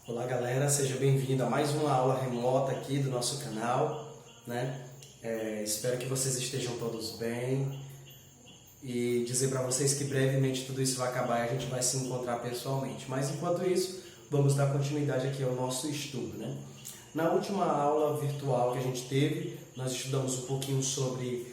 Olá galera, seja bem-vindo a mais uma aula remota aqui do nosso canal, né? Espero que vocês estejam todos bem e dizer para vocês que brevemente tudo isso vai acabar e a gente vai se encontrar pessoalmente. Mas enquanto isso, vamos dar continuidade aqui ao nosso estudo, né? Na última aula virtual que a gente teve, nós estudamos um pouquinho sobre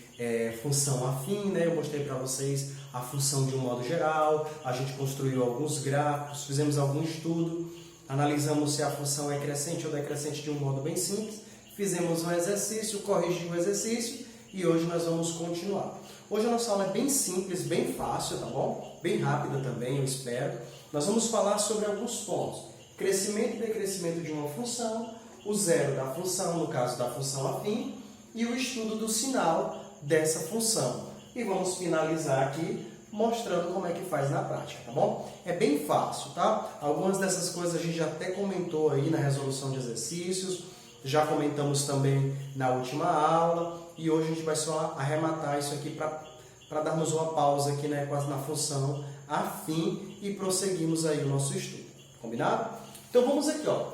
função afim, né? Eu mostrei para vocês a função de um modo geral, a gente construiu alguns gráficos, fizemos algum estudo, analisamos se a função é crescente ou decrescente de um modo bem simples, fizemos um exercício, corrigimos o exercício e hoje nós vamos continuar. Hoje a nossa aula é bem simples, bem fácil, tá bom? Bem rápida também, eu espero. Nós vamos falar sobre alguns pontos. Crescimento e decrescimento de uma função, o zero da função, no caso da função afim, e o estudo do sinal dessa função. E vamos finalizar aqui mostrando como é que faz na prática, tá bom? É bem fácil, tá? Algumas dessas coisas a gente já até comentou aí na resolução de exercícios, já comentamos também na última aula, e hoje a gente vai só arrematar isso aqui para darmos uma pausa aqui, né, quase na função afim e prosseguimos aí o nosso estudo, combinado? Então vamos aqui, ó,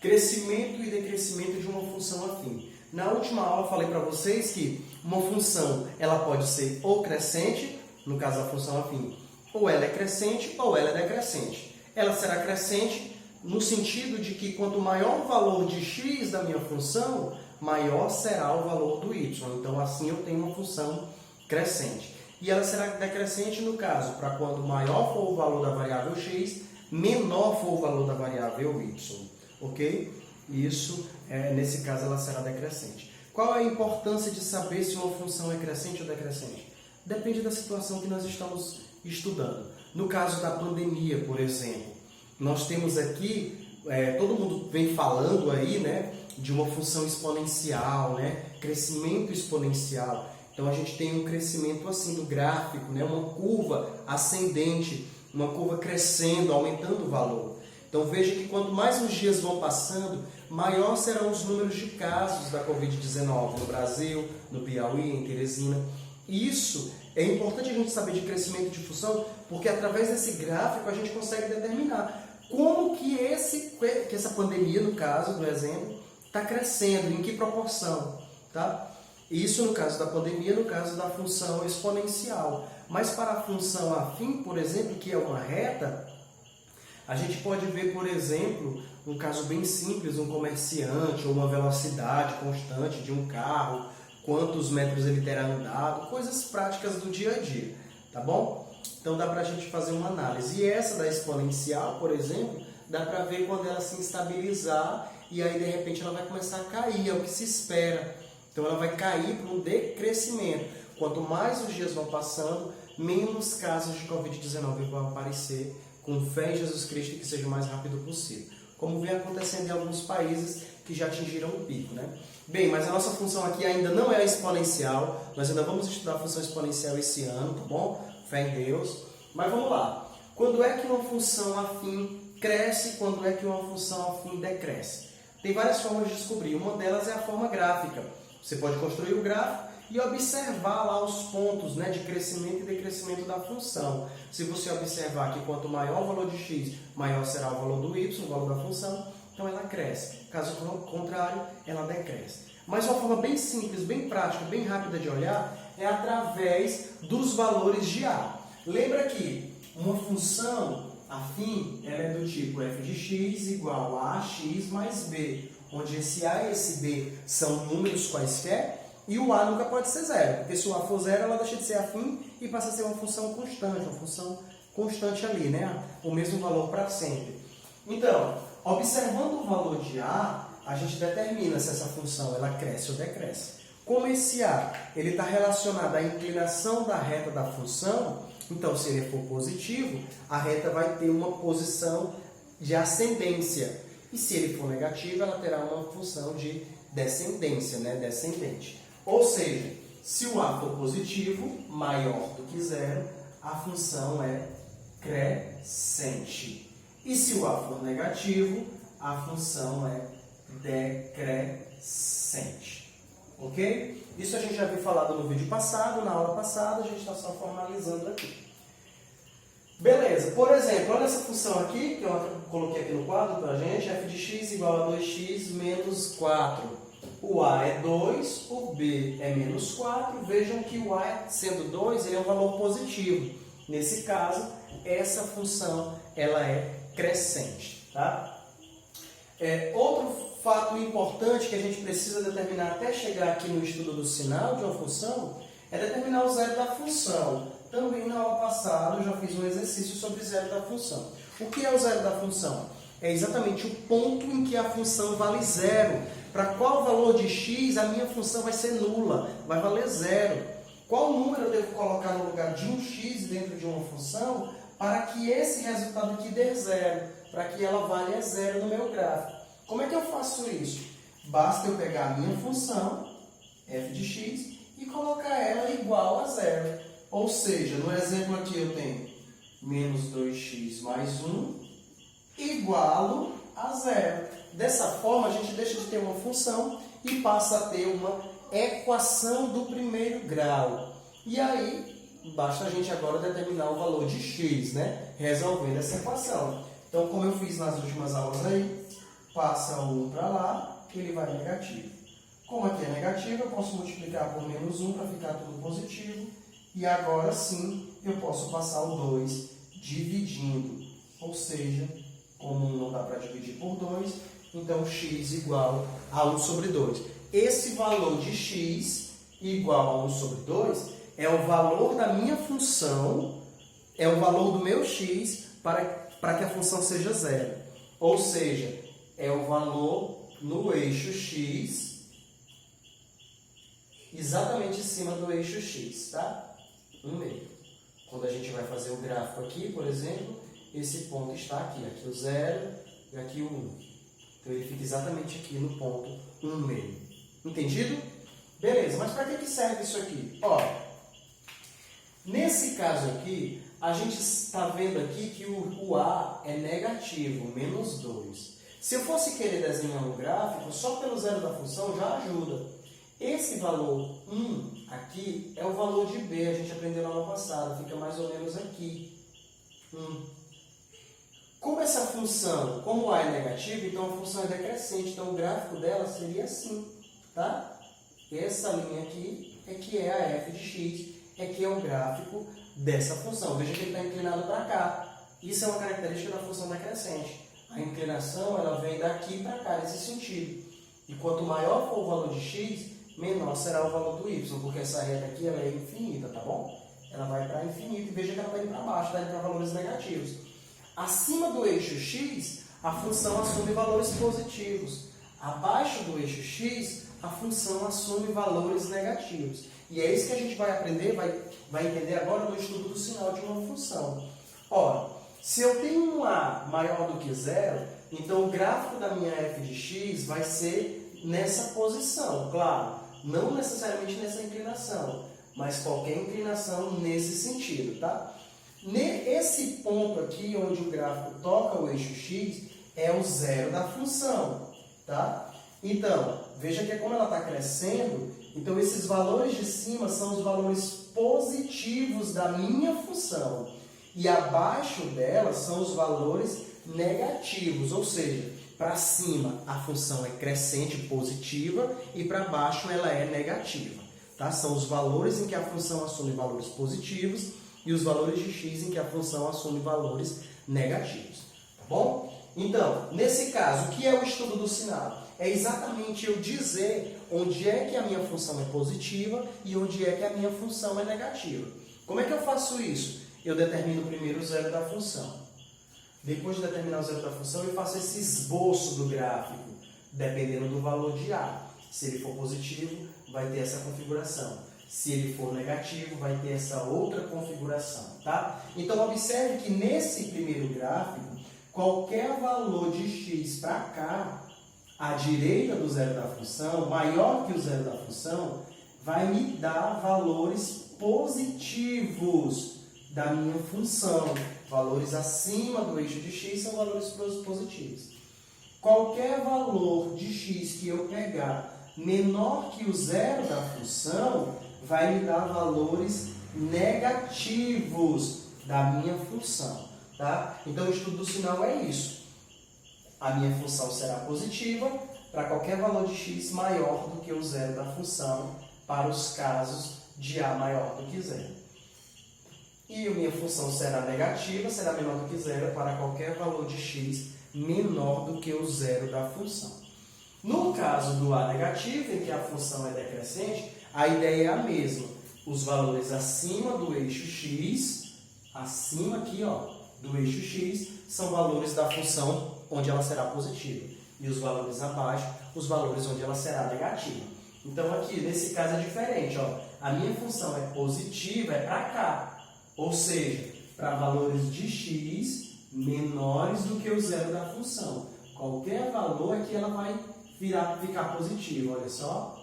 crescimento e decrescimento de uma função afim. Na última aula eu falei para vocês que uma função ela pode ser ou crescente, no caso da função afim, ou ela é crescente ou ela é decrescente. Ela será crescente no sentido de que quanto maior o valor de x da minha função, maior será o valor do y. Então assim eu tenho uma função crescente. E ela será decrescente no caso, para quando maior for o valor da variável x, menor for o valor da variável y. Ok? Isso, nesse caso, ela será decrescente. Qual é a importância de saber se uma função é crescente ou decrescente? Depende da situação que nós estamos estudando. No caso da pandemia, por exemplo, nós temos aqui, todo mundo vem falando aí, né, de uma função exponencial, né, crescimento exponencial. Então a gente tem um crescimento assim do gráfico, né, uma curva ascendente, uma curva crescendo, aumentando o valor. Então veja que quanto mais os dias vão passando, maior serão os números de casos da Covid-19 no Brasil, no Piauí, em Teresina. Isso é importante a gente saber de crescimento de função, porque através desse gráfico a gente consegue determinar como que essa pandemia, no caso do exemplo, está crescendo, em que proporção. Tá? Isso no caso da pandemia, no caso da função exponencial. Mas para a função afim, por exemplo, que é uma reta, a gente pode ver, por exemplo, um caso bem simples, um comerciante ou uma velocidade constante de um carro, quantos metros ele terá andado, coisas práticas do dia a dia, tá bom? Então dá para a gente fazer uma análise. E essa da exponencial, por exemplo, dá para ver quando ela se estabilizar e aí de repente ela vai começar a cair, é o que se espera. Então ela vai cair para um decrescimento. Quanto mais os dias vão passando, menos casos de Covid-19 vão aparecer, com fé em Jesus Cristo e que seja o mais rápido possível. Como vem acontecendo em alguns países que já atingiram o pico, né? Bem, mas a nossa função aqui ainda não é exponencial. Nós ainda vamos estudar a função exponencial esse ano, tá bom? Fé em Deus. Mas vamos lá. Quando é que uma função afim cresce? Quando é que uma função afim decresce? Tem várias formas de descobrir. Uma delas é a forma gráfica. Você pode construir o gráfico e observar lá os pontos, né, de crescimento e decrescimento da função. Se você observar que quanto maior o valor de x, maior será o valor do y, o valor da função, então ela cresce. Caso contrário, ela decresce. Mas uma forma bem simples, bem prática, bem rápida de olhar é através dos valores de a. Lembra que uma função afim ela é do tipo f de x igual a ax mais b, onde esse a e esse b são números quaisquer, e o a nunca pode ser zero, porque se o a for zero, ela deixa de ser afim e passa a ser uma função constante ali, né? O mesmo valor para sempre. Então, observando o valor de a gente determina se essa função ela cresce ou decresce. Como esse a ele está relacionado à inclinação da reta da função, então se ele for positivo, a reta vai ter uma posição de ascendência. E se ele for negativo, ela terá uma função de descendência, né? Descendente. Ou seja, se o a for positivo, maior do que zero, a função é crescente. E se o a for negativo, a função é decrescente. Ok? Isso a gente já viu falado no vídeo passado, na aula passada, a gente está só formalizando aqui. Beleza, por exemplo, olha essa função aqui, que eu coloquei aqui no quadro para a gente, f de x igual a 2x menos 4. O a é 2, o b é menos 4. Vejam que o a, sendo 2, ele é um valor positivo. Nesse caso, essa função ela é crescente. Tá? Outro fato importante que a gente precisa determinar até chegar aqui no estudo do sinal de uma função é determinar o zero da função. Também na aula passada eu já fiz um exercício sobre zero da função. O que é o zero da função? É exatamente o ponto em que a função vale zero. Para qual valor de x a minha função vai ser nula, vai valer zero. Qual número eu devo colocar no lugar de um x dentro de uma função para que esse resultado aqui dê zero, para que ela valha zero no meu gráfico. Como é que eu faço isso? Basta eu pegar a minha função, f de x, e colocar ela igual a zero. Ou seja, no exemplo aqui eu tenho menos 2x mais 1 igualo a zero. Dessa forma, a gente deixa de ter uma função e passa a ter uma equação do primeiro grau. E aí, basta a gente agora determinar o valor de x, né? Resolvendo essa equação. Então, como eu fiz nas últimas aulas aí, passa o 1 para lá, ele vai negativo. Como aqui é negativo, eu posso multiplicar por menos 1 para ficar tudo positivo. E agora sim, eu posso passar o 2 dividindo. Ou seja, como não dá para dividir por 2, então x igual a 1 sobre 2. Esse valor de x igual a 1 sobre 2 é o valor da minha função, é o valor do meu x para que a função seja zero. Ou seja, é o valor no eixo x, exatamente em cima do eixo x, tá? 1,5. Quando a gente vai fazer o gráfico aqui, por exemplo, esse ponto está aqui. Aqui o 0 e aqui o 1. Então ele fica exatamente aqui no ponto 1,5. Entendido? Beleza, mas para que serve isso aqui? Ó, nesse caso aqui, a gente está vendo aqui que o A é negativo, menos 2. Se eu fosse querer desenhar um gráfico, só pelo zero da função já ajuda. Esse valor 1 aqui é o valor de B, a gente aprendeu na aula passada, fica mais ou menos aqui. 1. Como essa função, como A é negativo, então a função é decrescente, então o gráfico dela seria assim, tá? Essa linha aqui é que é a f de x, é que é o gráfico dessa função. Veja que ele está inclinado para cá. Isso é uma característica da função decrescente. A inclinação ela vem daqui para cá, nesse sentido. E quanto maior for o valor de x, menor será o valor do y, porque essa reta aqui ela é infinita, tá bom? Ela vai para infinito e veja que ela está indo para baixo, está indo para valores negativos. Acima do eixo x, a função assume valores positivos. Abaixo do eixo x, a função assume valores negativos. E é isso que a gente vai aprender, vai entender agora no estudo do sinal de uma função. Ora, se eu tenho um a maior do que zero, então o gráfico da minha f de x vai ser nessa posição, claro. Não necessariamente nessa inclinação, mas qualquer inclinação nesse sentido, tá? Esse ponto aqui, onde o gráfico toca o eixo x, é o zero da função, tá? Então, veja que como ela está crescendo, então esses valores de cima são os valores positivos da minha função. E abaixo dela são os valores negativos, ou seja, para cima a função é crescente, positiva, e para baixo ela é negativa. Tá? São os valores em que a função assume valores positivos e os valores de x em que a função assume valores negativos. Tá bom? Então, nesse caso, o que é o estudo do sinal? É exatamente eu dizer onde é que a minha função é positiva e onde é que a minha função é negativa. Como é que eu faço isso? Eu determino primeiro o zero da função. Depois de determinar o zero da função, eu faço esse esboço do gráfico, dependendo do valor de A. Se ele for positivo, vai ter essa configuração. Se ele for negativo, vai ter essa outra configuração, tá? Então, observe que nesse primeiro gráfico, qualquer valor de x para cá, à direita do zero da função, maior que o zero da função, vai me dar valores positivos da minha função. Valores acima do eixo de x são valores positivos. Qualquer valor de x que eu pegar menor que o zero da função vai me dar valores negativos da minha função, tá? Então o estudo do sinal é isso. A minha função será positiva para qualquer valor de x maior do que o zero da função para os casos de a maior do que zero. E a minha função será negativa, será menor do que zero para qualquer valor de x menor do que o zero da função. No caso do a negativo, em que a função é decrescente, a ideia é a mesma. Os valores acima do eixo x, acima aqui, ó, do eixo x, são valores da função onde ela será positiva. E os valores abaixo, os valores onde ela será negativa. Então aqui, nesse caso é diferente, ó. A minha função é positiva, é para cá. Ou seja, para valores de x menores do que o zero da função. Qualquer valor aqui ela vai ficar positiva, olha só.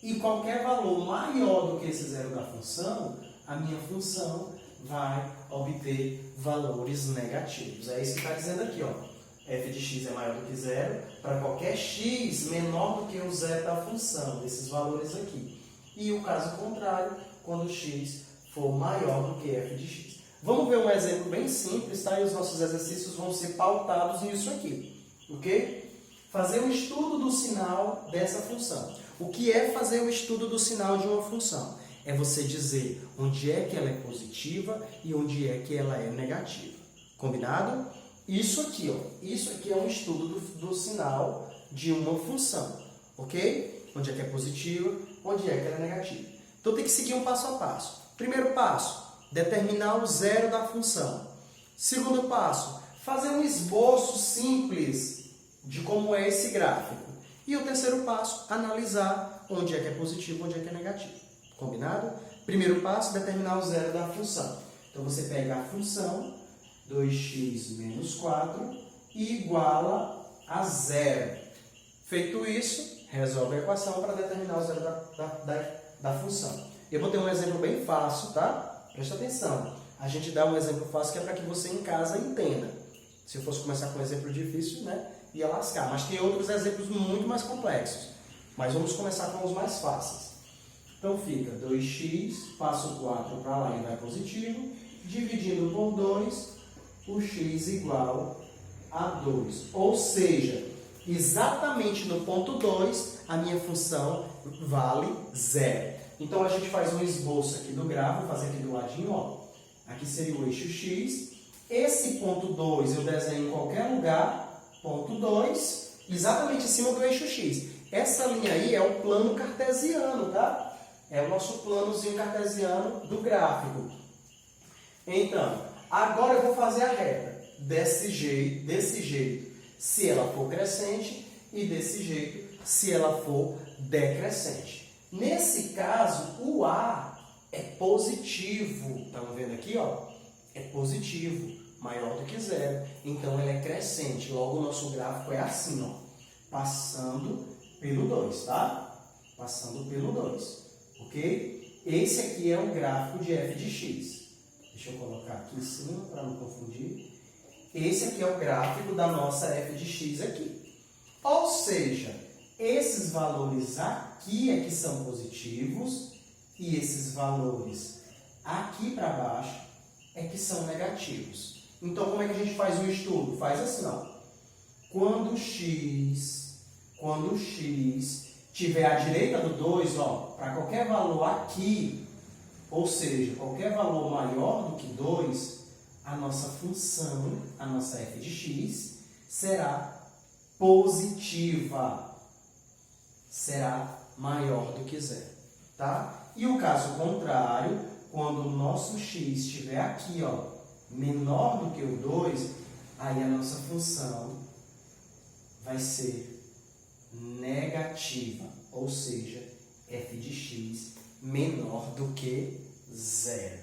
E qualquer valor maior do que esse zero da função, a minha função vai obter valores negativos. É isso que está dizendo aqui, ó. F de x é maior do que zero para qualquer x menor do que o zero da função, desses valores aqui. E o caso contrário, quando x for maior do que f de x. Vamos ver um exemplo bem simples, tá? E os nossos exercícios vão ser pautados nisso aqui, ok? Fazer o estudo do sinal dessa função. O que é fazer o estudo do sinal de uma função? É você dizer onde é que ela é positiva e onde é que ela é negativa. Combinado? Isso aqui, ó. Isso aqui é um estudo do sinal de uma função, ok? Onde é que é positiva, onde é que ela é negativa. Então tem que seguir um passo a passo. Primeiro passo, determinar o zero da função. Segundo passo, fazer um esboço simples de como é esse gráfico. E o terceiro passo, analisar onde é que é positivo, onde é que é negativo. Combinado? Primeiro passo, determinar o zero da função. Então você pega a função 2x menos 4 e iguala a zero. Feito isso, resolve a equação para determinar o zero da função. Eu vou ter um exemplo bem fácil, tá? Presta atenção. A gente dá um exemplo fácil que é para que você em casa entenda. Se eu fosse começar com um exemplo difícil, né, ia lascar. Mas tem outros exemplos muito mais complexos. Mas vamos começar com os mais fáceis. Então fica 2x, passo 4 para lá e vai positivo, dividindo por 2, o x igual a 2. Ou seja, exatamente no ponto 2, a minha função vale zero. Então a gente faz um esboço aqui do gráfico, vou fazer aqui do ladinho, ó. Aqui seria o eixo x. Esse ponto 2 eu desenho em qualquer lugar, ponto 2, exatamente em cima do eixo x. Essa linha aí é o plano cartesiano, tá? É o nosso planozinho cartesiano do gráfico. Então, agora eu vou fazer a reta desse jeito, se ela for crescente, e desse jeito, se ela for decrescente. Nesse caso, o A é positivo. Estão vendo aqui, ó? É positivo, maior do que zero. Então, ele é crescente. Logo, o nosso gráfico é assim, ó. Passando pelo 2, tá? Passando pelo 2, ok? Esse aqui é o gráfico de f de x. Deixa eu colocar aqui em cima para não confundir. Esse aqui é o gráfico da nossa f de x aqui. Ou seja, esses valores aqui é que são positivos e esses valores aqui para baixo é que são negativos. Então, como é que a gente faz o estudo? Faz assim, ó. Quando x tiver à direita do 2, ó, para qualquer valor aqui, ou seja, qualquer valor maior do que 2, a nossa função, a nossa f de x, será positiva. Será maior do que zero, tá? E o caso contrário, quando o nosso x estiver aqui, ó, menor do que o 2, aí a nossa função vai ser negativa, ou seja, f de x menor do que zero.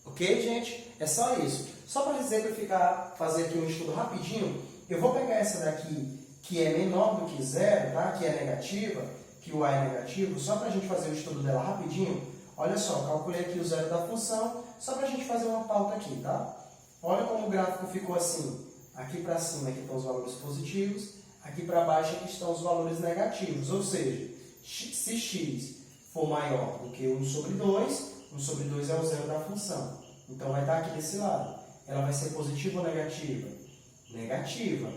Ok, gente? É só isso. Só para exemplificar, fazer aqui um estudo rapidinho, eu vou pegar essa daqui, que é menor do que zero, tá? Que é negativa, que o a é negativo, só para a gente fazer o estudo dela rapidinho. Olha só, calculei aqui o zero da função, só para a gente fazer uma pauta aqui, tá? Olha como o gráfico ficou assim. Aqui para cima aqui estão os valores positivos, aqui para baixo aqui estão os valores negativos. Ou seja, se x for maior do que 1 sobre 2, 1 sobre 2 é o zero da função. Então vai estar aqui desse lado. Ela vai ser positiva ou negativa? Negativa.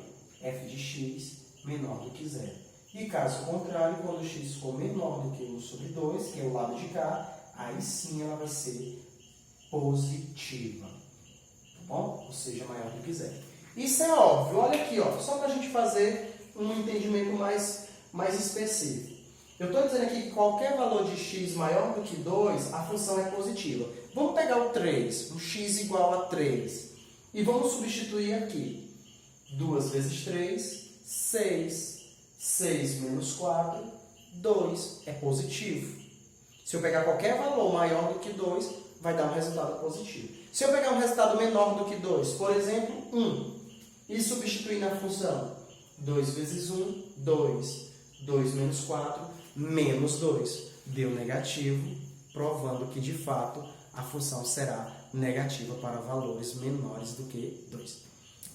F de x menor do que zero. E caso contrário, quando x for menor do que 1 sobre 2, que é o lado de cá, aí sim ela vai ser positiva. Tá bom? Ou seja, maior do que zero. Isso é óbvio. Olha aqui, ó, só para a gente fazer um entendimento mais específico. Eu estou dizendo aqui que qualquer valor de x maior do que 2, a função é positiva. Vamos pegar o 3, o x igual a 3. E vamos substituir aqui. 2 vezes 3, 6. 6 menos 4, 2. É positivo. Se eu pegar qualquer valor maior do que 2, vai dar um resultado positivo. Se eu pegar um resultado menor do que 2, por exemplo, 1, e substituir na função 2 vezes 1, 2. 2 menos 4, menos 2. Deu negativo, provando que, de fato, a função será negativa para valores menores do que 2.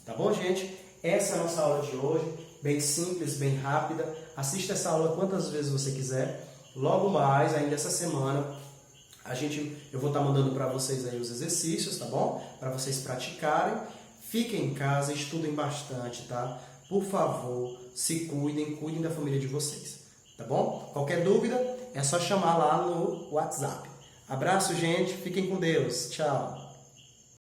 Tá bom, gente? Essa é a nossa aula de hoje. Bem simples, bem rápida. Assista essa aula quantas vezes você quiser. Logo mais, ainda essa semana, eu vou estar mandando para vocês aí os exercícios, tá bom? Para vocês praticarem. Fiquem em casa, estudem bastante, tá? Por favor, se cuidem da família de vocês, tá bom? Qualquer dúvida, é só chamar lá no WhatsApp. Abraço, gente. Fiquem com Deus. Tchau.